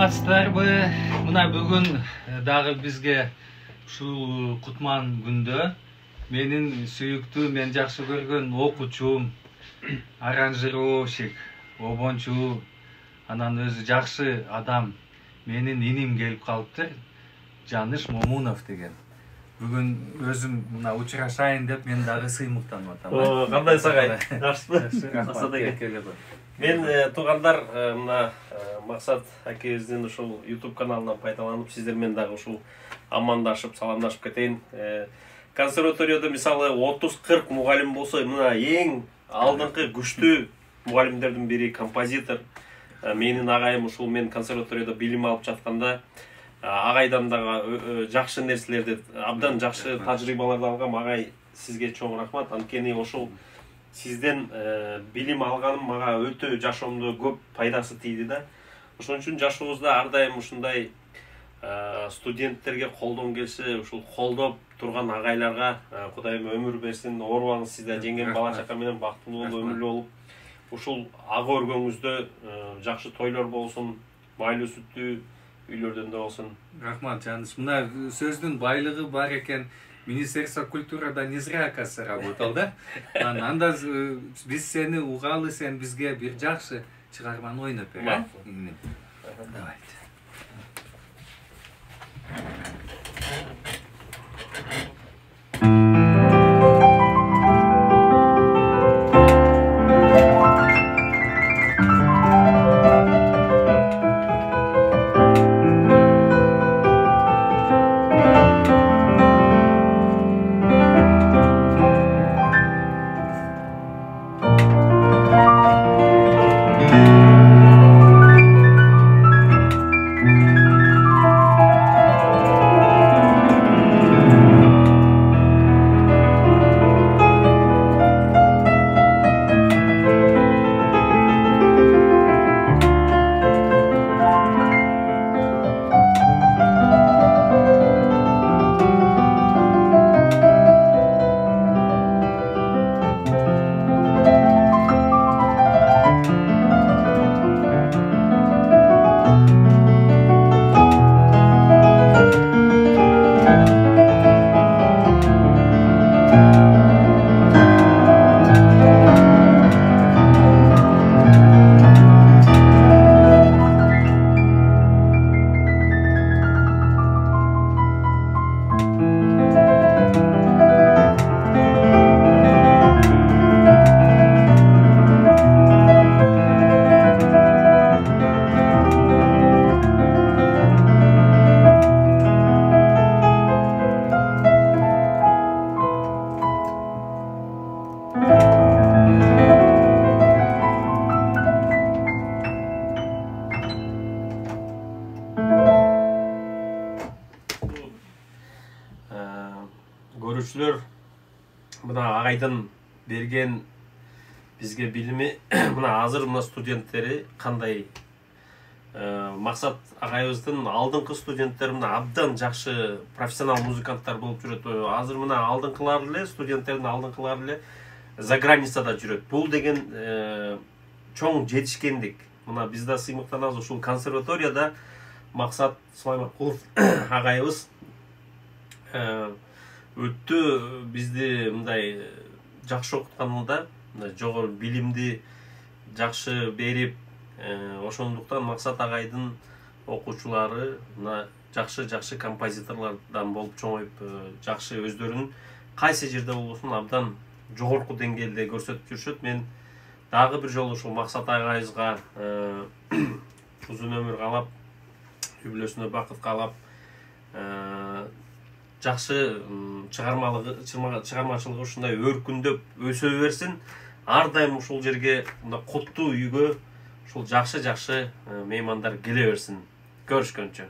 саламатсыздарбы? Мына бүгүн дагы бизге ушул кутман күндө менин сүйүктүү, мен жакшы көргөн окуучум, аранжировщик, обончу, анан өзү жакшы адам менин иним келип калыптыр. Жаныш Момунов деген. Бүгүн өзүм мына учурашайын деп мен дагы сыймыктанып атам. Кандай сагай? Жакшысызбы? Мен туугандар, мына Максат акебиздин ушул YouTube каналынан пайдаланып, сиздер менен дагы ушул амандашып, саламдашып кетейин. Консерваторияда мисалы 30-40 мугалим болсо, мына эң алдыңкы күчтүү мугалимдердин бири композитор. Менин агайым ушул мен консерваторияда билим алып жатканда агайдан дагы жакшы нерселерди, абдан жакшы тажрыйбаларды алгам. Агай, сизге чоң рахмат. Анткени ошол сизден билим алганым мага өтө жашоомдо көп пайдасы тийди да. Ошон үчүн жашообузда ар дайым ушундай студенттерге колдон келсе, ушул колдоп турган агайларга Кудайым өмүр берсин, оорубаңыз, сизде жеңген бала чака менен бактылуу болуп, өмүрлүү болуп, ушул ага өргөңүздө жакшы тойлор болсун, майлуу сүттүү үйлөрдөн да болсун. Рахмат, Жаныш. Мына сөздүн байлыгы бар экен. Министерство культурада не зря, оказывается, работал, да? Анда биз сени угалы, сен бизге бир жакшы чыгарманы ойноп бер, а? Давайте. Görüşlөр, мына агайдын берген бизге билими, мына азыр мына студенттери кандай, Максат агайыбыздын алдыңкы студенттери мына абдан жакшы профессионал музыканттар болуп жүрөт. Азыр мына алдыңкылар эле, студенттердин алдыңкылары эле за границада жүрөт. Бул деген чоң жетишкендик. Мына биз да сыймыктанабыз ушул консерваторияда Максат Сулайманкулов агайыбыз өттү бизди мындай жакшы окутканында, жогору билимди жакшы берип, ошондуктан Максат агайдын окуучулары мына жакшы композиторлордон болуп чоңоюп, жакшы өздөрүнүн кайсы жерде болбосун абдан жогорку деңгээлде көрсөтүп жүрүшөт. Мен дагы бир жолу ушул Максат агайыбызга узун өмүр каалап, үй-бүлөсүнө бакыт каалап, жакшы чыгармачылыгы ушундай өркүндөп өсө берсин. Ар дайым ушул жерге мына куттуу үйгө ушул жакшы меймандар келе берсин. Көрүшкөнчө.